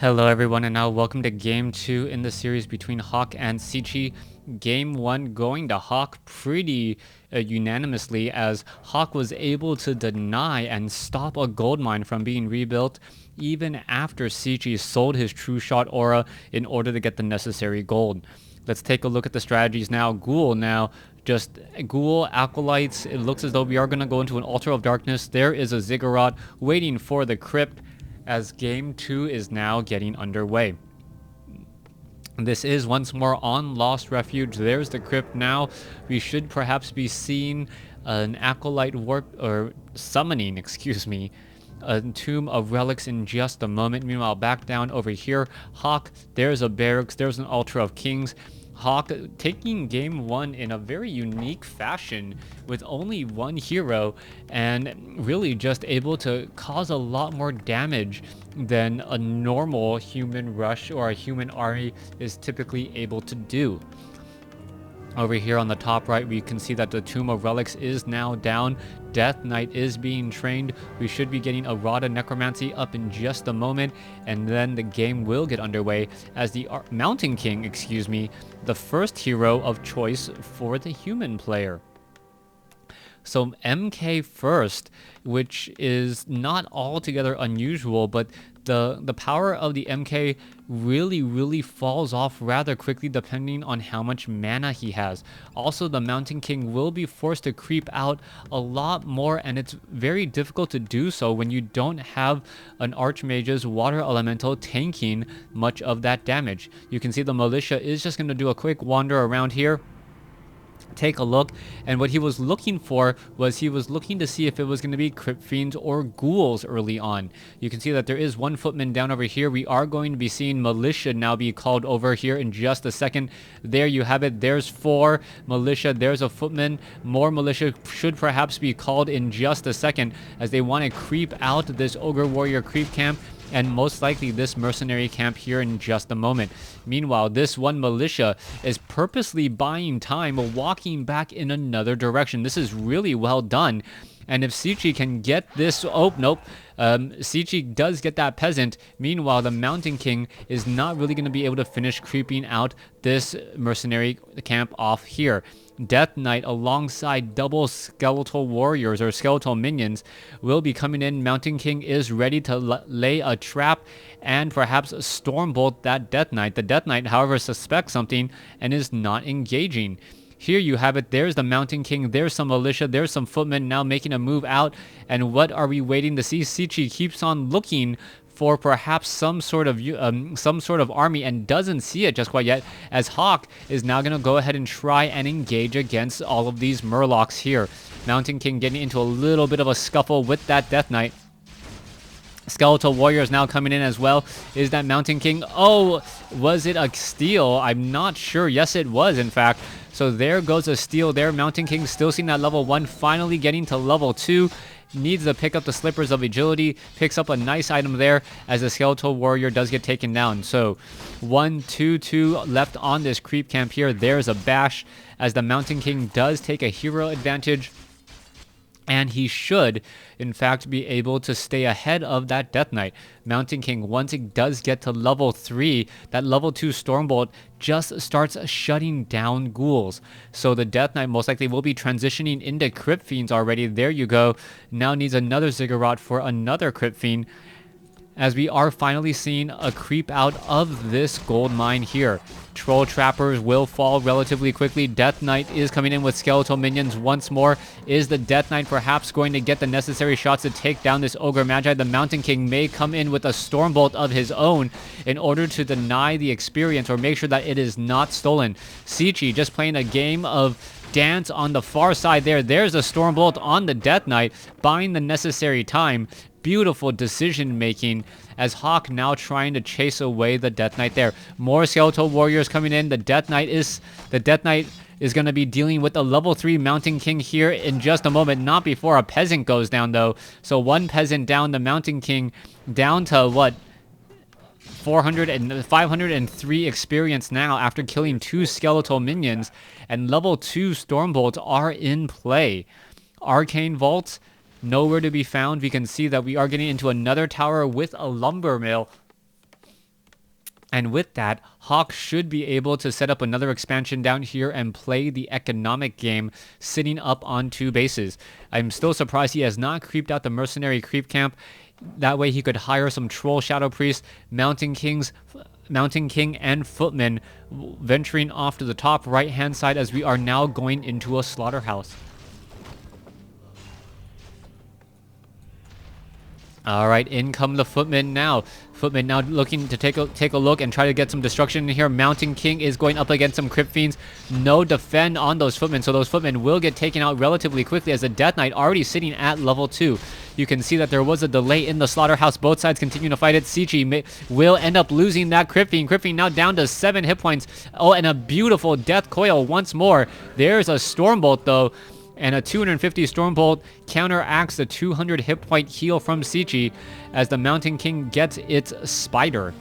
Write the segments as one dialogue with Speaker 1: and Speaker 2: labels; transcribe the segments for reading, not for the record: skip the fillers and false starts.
Speaker 1: Hello everyone, and now welcome to Game 2 in the series between Hawk and Cechi. Game 1 going to Hawk pretty unanimously, as Hawk was able to deny and stop a gold mine from being rebuilt even after Cechi sold his True Shot aura in order to get the necessary gold. Let's take a look at the strategies now. Just Ghoul, Acolytes. It looks as though we are going to go into an Altar of Darkness. There is a Ziggurat waiting for the Crypt, as Game 2 is now getting underway. This is once more on Lost Refuge. There's the Crypt now. We should perhaps be seeing an Acolyte warp, or summoning, excuse me, a Tomb of Relics in just a moment. Meanwhile, back down over here, Hawk, there's a Barracks, there's an Altar of Kings. Hawk taking Game 1 in a very unique fashion with only one hero, and really just able to cause a lot more damage than a normal human rush or a human army is typically able to do. Over here on the top right, we can see that the Tomb of Relics is now down. Death Knight is being trained. We should be getting a Rada Necromancy up in just a moment, and then the game will get underway as the Mountain King, the first hero of choice for the human player. So MK first, which is not altogether unusual, but the power of the MK really falls off rather quickly depending on how much mana he has. Also, the Mountain King will be forced to creep out a lot more, and it's very difficult to do so when you don't have an Archmage's Water Elemental tanking much of that damage. You can see the Militia is just going to do a quick wander around here, take a look, and what he was looking for was he was looking to see if it was going to be Crypt Fiends or Ghouls early on. You can see that there is one Footman down over here. We are going to be seeing Militia now be called over here in just a second. There you have it. There's 4 Militia. There's a Footman. More Militia should perhaps be called in just a second, as they want to creep out this Ogre Warrior creep camp, and most likely this mercenary camp here in just a moment. Meanwhile, this one Militia is purposely buying time, walking back in another direction. This is really well done. And if Cechi can get this... Oh, nope. Cechi does get that Peasant. Meanwhile, the Mountain King is not really going to be able to finish creeping out this mercenary camp off here. Death Knight alongside double skeletal warriors or skeletal minions will be coming in. Mountain King is ready to lay a trap and perhaps stormbolt that Death Knight. The Death Knight, however, suspects something and is not engaging. Here you have it. There's the Mountain King. There's some Militia. There's some Footmen now making a move out. And what are we waiting to see? Cechi keeps on looking for perhaps some sort of army, and doesn't see it just quite yet, as Hawk is now going to go ahead and try and engage against all of these Murlocs here. Mountain King getting into a little bit of a scuffle with that Death Knight. Skeletal Warriors now coming in as well. Is that Mountain King? Oh, was it a steal? I'm not sure. Yes, it was, in fact. So there goes a steal there. Mountain King still seeing that level 1, finally getting to level 2. Needs to pick up the Slippers of Agility. Picks up a nice item there as the Skeletal Warrior does get taken down. So 2 left on this creep camp here. There's a bash as the Mountain King does take a hero advantage. And he should, in fact, be able to stay ahead of that Death Knight. Mountain King, once it does get to level 3, that level 2 Stormbolt just starts shutting down Ghouls. So the Death Knight most likely will be transitioning into Crypt Fiends already. There you go. Now needs another Ziggurat for another Crypt Fiend, as we are finally seeing a creep out of this gold mine here. Troll Trappers will fall relatively quickly. Death Knight is coming in with skeletal minions once more. Is the Death Knight perhaps going to get the necessary shots to take down this Ogre Magi? The Mountain King may come in with a Stormbolt of his own in order to deny the experience or make sure that it is not stolen. Cechi just playing a game of dance on the far side there. There's a Stormbolt on the Death Knight, buying the necessary time. Beautiful decision making as Hawk now trying to chase away the Death Knight there. More Skeletal Warriors coming in. The Death Knight is going to be dealing with a level 3 Mountain King here in just a moment. Not before a Peasant goes down though. So one Peasant down, the Mountain King down to what? 503 experience now after killing 2 skeletal minions, and level 2 Stormbolts are in play. Arcane Vault nowhere to be found. We can see that we are getting into another tower with a lumber mill. And with that, Hawk should be able to set up another expansion down here and play the economic game, sitting up on 2 bases. I'm still surprised he has not creeped out the mercenary creep camp. That way he could hire some troll shadow priests, mountain king and footmen venturing off to the top right hand side as we are now going into a slaughterhouse. All right, in come the footmen now. Footmen now looking to take a look and try to get some destruction in here. Mountain King is going up against some Crypt Fiends. No defend on those footmen, so those footmen will get taken out relatively quickly as the Death Knight already sitting at level 2. You can see that there was a delay in the slaughterhouse. Both sides continue to fight it. Cechi will end up losing that Crypt Fiend. Crypt Fiend now down to 7 hit points. Oh, and a beautiful Death Coil once more. There's a Stormbolt, though. And a 250 Stormbolt counteracts the 200 hit point heal from Cechi as the Mountain King gets its Spider.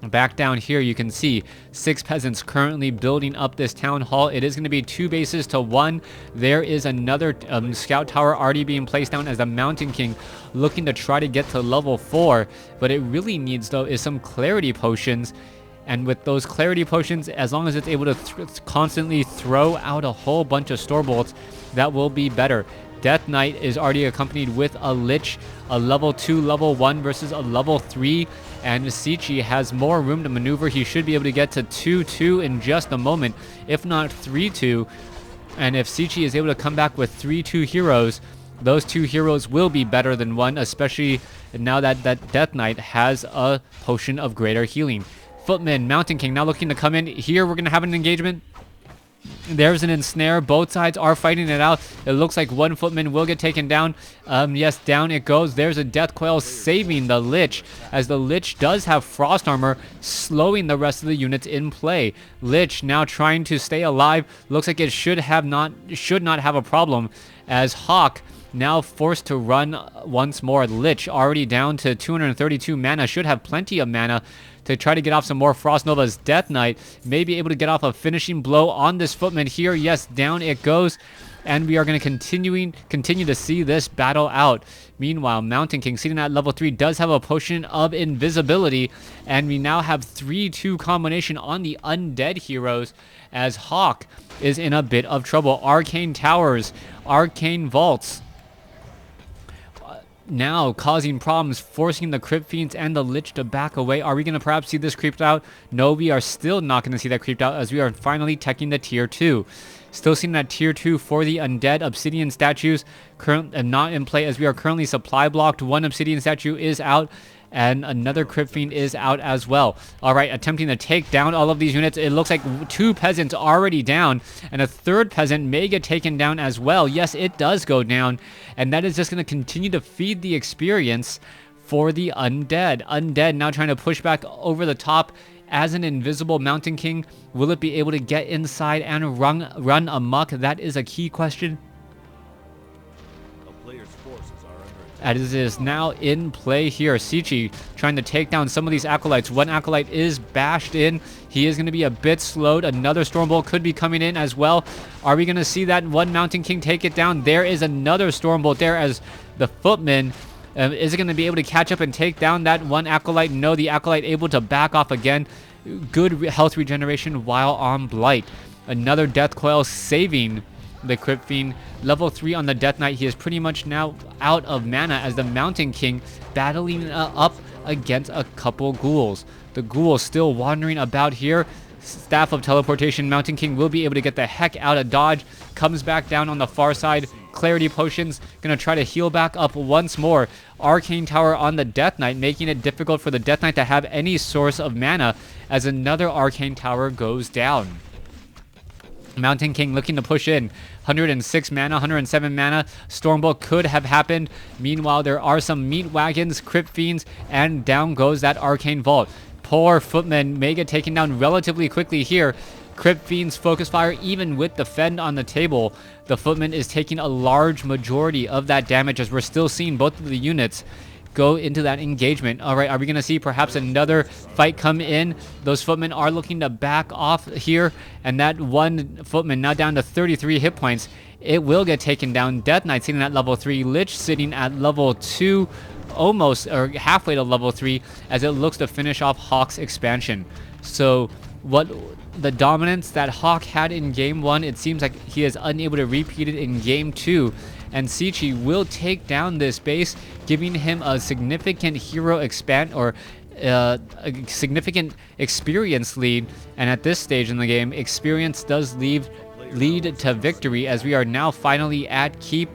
Speaker 1: Back down here, you can see 6 peasants currently building up this town hall. It is going to be 2 bases to 1. There is another scout tower already being placed down as the Mountain King looking to try to get to level 4. What it really needs, though, is some clarity potions. And with those clarity potions, as long as it's able to constantly throw out a whole bunch of Stormbolts, that will be better. Death Knight is already accompanied with a Lich, a level 2, level 1 versus a level 3. And Cechi has more room to maneuver. He should be able to get to 2-2 in just a moment, if not 3-2. And if Cechi is able to come back with 3-2 heroes, those 2 heroes will be better than 1, especially now that Death Knight has a potion of greater healing. Footman, Mountain King now looking to come in. Here we're going to have an engagement. There's an ensnare. Both sides are fighting it out. It looks like one footman will get taken down. Yes, down it goes. There's a Death Coil saving the Lich, as the Lich does have Frost Armor, slowing the rest of the units in play. Lich now trying to stay alive. Looks like it should not have a problem, as Hawk now forced to run once more. Lich already down to 232 mana. Should have plenty of mana to try to get off some more Frost Novas. Death Knight may be able to get off a finishing blow on this footman here. Yes, down it goes. And we are going to continue to see this battle out. Meanwhile, Mountain King sitting at level 3 does have a potion of invisibility. And we now have 3-2 combination on the undead heroes, as Hawk is in a bit of trouble. Arcane Towers, Arcane Vaults, now causing problems, forcing the Crypt Fiends and the Lich to back away. Are we going to perhaps see this creeped out? No, we are still not going to see that creeped out, as we are finally teching the tier 2. Still seeing that tier 2 for the Undead. Obsidian statues not in play, as we are currently supply blocked. 1 Obsidian statue is out, and another Crypt Fiend is out as well. All right, attempting to take down all of these units. It looks like 2 peasants already down, and a 3rd peasant may get taken down as well. Yes, it does go down, and that is just going to continue to feed the experience for the Undead. Undead now trying to push back over the top as an invisible Mountain King. Will it be able to get inside and run amok? That is a key question, as it is now in play here. Cechi trying to take down some of these acolytes. One acolyte is bashed in. He is going to be a bit slowed. Another Stormbolt could be coming in as well. Are we going to see that one Mountain King take it down? There is another Stormbolt there, as the footman is it going to be able to catch up and take down that one acolyte? No, the acolyte able to back off again. Good health regeneration while on Blight. Another Death Coil saving the Crypt Fiend. Level 3 on the Death Knight. He is pretty much now out of mana, as the Mountain King battling up against a couple ghouls. The ghouls still wandering about here. Staff of Teleportation. Mountain King will be able to get the heck out of dodge. Comes back down on the far side. Clarity Potions. Gonna try to heal back up once more. Arcane Tower on the Death Knight, making it difficult for the Death Knight to have any source of mana, as another Arcane Tower goes down. Mountain King looking to push in. 106 mana, 107 mana. Stormbolt could have happened. Meanwhile, there are some meat wagons, Crypt Fiends, and down goes that Arcane Vault. Poor footman may get taken down relatively quickly here. Crypt Fiends focus fire, even with the fend on the table. The footman is taking a large majority of that damage, as we're still seeing both of the units go into that engagement. All right, are we going to see perhaps another fight come in? Those footmen are looking to back off here, and that one footman now down to 33 hit points. It will get taken down. Death Knight sitting at level 3, Lich sitting at level 2. almost or halfway to level 3 as it looks to finish off Hawk's expansion. So what the dominance that Hawk had in game 1, it seems like he is unable to repeat it in game 2, and Cechi will take down this base, giving him a significant hero expand or a significant experience lead. And at this stage in the game, experience does lead to victory, as we are now finally at keep,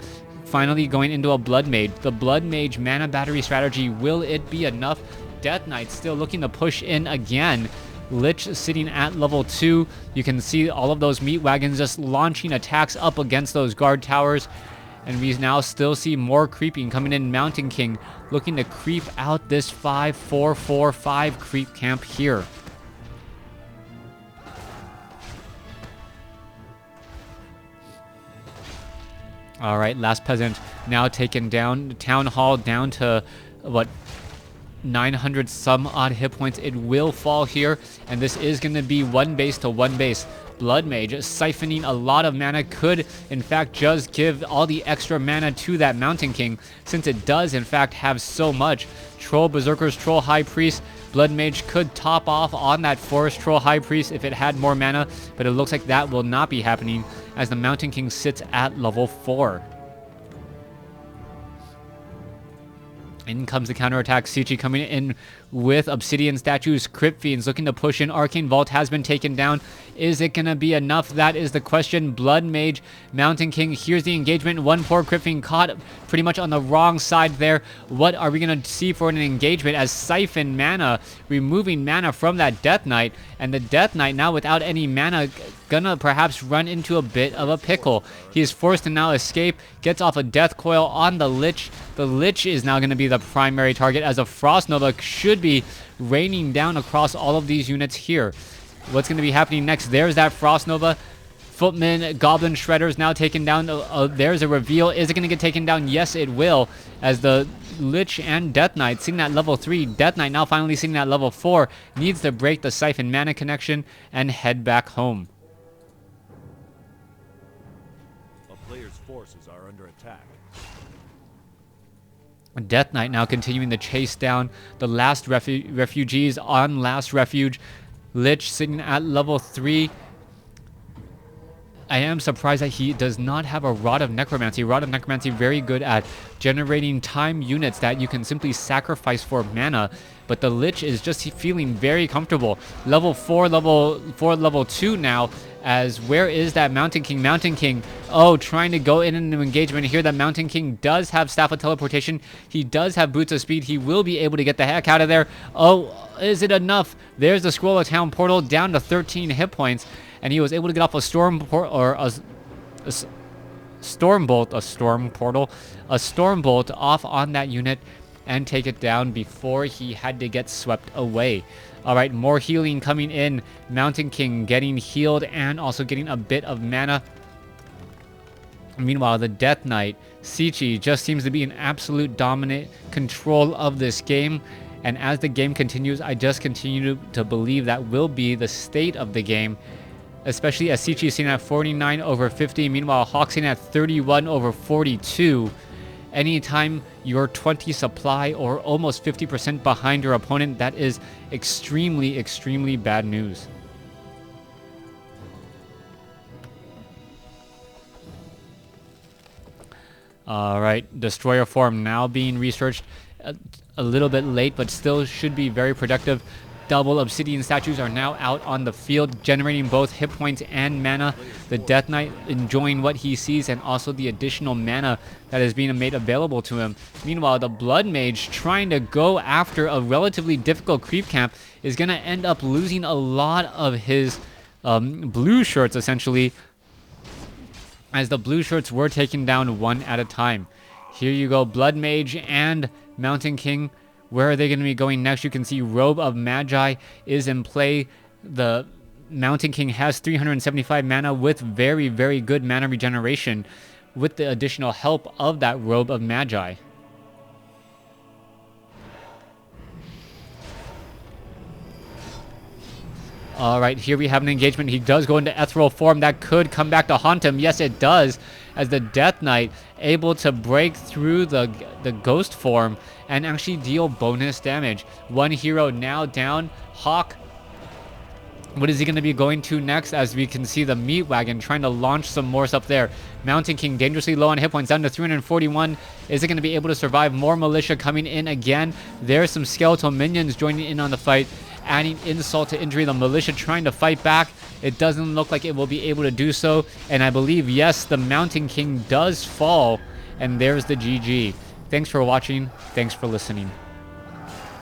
Speaker 1: finally going into a Blood Mage. The Blood Mage mana battery strategy, will it be enough? Death Knight still looking to push in again. Lich sitting at level 2. You can see all of those meat wagons just launching attacks up against those guard towers. And we now still see more creeping coming in. Mountain King looking to creep out this 5-4-4-5 creep camp here. All right, Last Peasant now taken down. Town Hall down to, what, 900 some odd hit points. It will fall here, and this is going to be one base to one base. Blood Mage siphoning a lot of mana could in fact just give all the extra mana to that Mountain King, since it does in fact have so much. Troll Berserkers, Troll High Priest, Blood Mage could top off on that Forest Troll High Priest if it had more mana, but it looks like that will not be happening as the Mountain King sits at level 4. In comes the counterattack. Cechi coming in with Obsidian Statues. Crypt Fiends looking to push in. Arcane Vault has been taken down. Is it going to be enough? That is the question. Blood Mage, Mountain King. Here's the engagement. One poor Crypt Fiend caught pretty much on the wrong side there. What are we going to see for an engagement as Siphon mana, removing mana from that Death Knight. And the Death Knight now without any mana gonna perhaps run into a bit of a pickle. He is forced to now escape. Gets off a Death Coil on the Lich. The Lich is now going to be the primary target as a Frost Nova should be raining down across all of these units here. What's going to be happening next? There's that Frost Nova. Footman, Goblin Shredders now taken down. There's a reveal. Is it going to get taken down? Yes, it will. As the Lich and Death Knight sitting at level 3. Death Knight now finally sitting at level 4. Needs to break the Siphon mana connection and head back home.
Speaker 2: A player's forces are under attack.
Speaker 1: Death Knight now continuing to chase down the last refugees on Last Refuge. Lich sitting at level 3. I am surprised that he does not have a Rod of Necromancy. Rod of Necromancy very good at generating time units that you can simply sacrifice for mana. But the Lich is just feeling very comfortable. Level 4, level 2 now. As where is that Mountain King? Mountain King, oh, trying to go in an engagement here. That Mountain King does have Staff of Teleportation. He does have Boots of Speed. He will be able to get the heck out of there. Oh, is it enough? There's the Scroll of Town portal down to 13 hit points. And he was able to get off a Storm Bolt off on that unit and take it down before he had to get swept away. All right, more healing coming in. Mountain King getting healed and also getting a bit of mana. Meanwhile, the Death Knight, Cechi, just seems to be in absolute dominant control of this game. And as the game continues, I just continue to believe that will be the state of the game. Especially as Cechi is sitting at 49 over 50. Meanwhile, Hawk sitting at 31 over 42. Anytime you're 20 supply or almost 50% behind your opponent, that is extremely, extremely bad news. All right, Destroyer form now being researched a little bit late, but still should be very productive. Double Obsidian Statues are now out on the field, generating both hit points and mana. The Death Knight enjoying what he sees and also the additional mana that is being made available to him. Meanwhile, the Blood Mage trying to go after a relatively difficult creep camp is going to end up losing a lot of his blue shirts, essentially, as the blue shirts were taken down one at a time. Here you go, Blood Mage and Mountain King. Where are they going to be going next? You can see Robe of Magi is in play. The Mountain King has 375 mana with very, very good mana regeneration with the additional help of that Robe of Magi. All right, here we have an engagement. He does go into ethereal form. That could come back to haunt him. Yes, it does, as the Death Knight able to break through the ghost form and actually deal bonus damage. One hero now down. Hawk, what is he going to be going to next? As we can see the meat wagon trying to launch some more stuff there. Mountain King dangerously low on hit points, down to 341. Is it going to be able to survive? More militia coming in again. There's some skeletal minions joining in on the fight, adding insult to injury. The militia trying to fight back. It doesn't look like it will be able to do so. And I believe, yes, the Mountain King does fall. And there's the GG. Thanks for watching. Thanks for listening.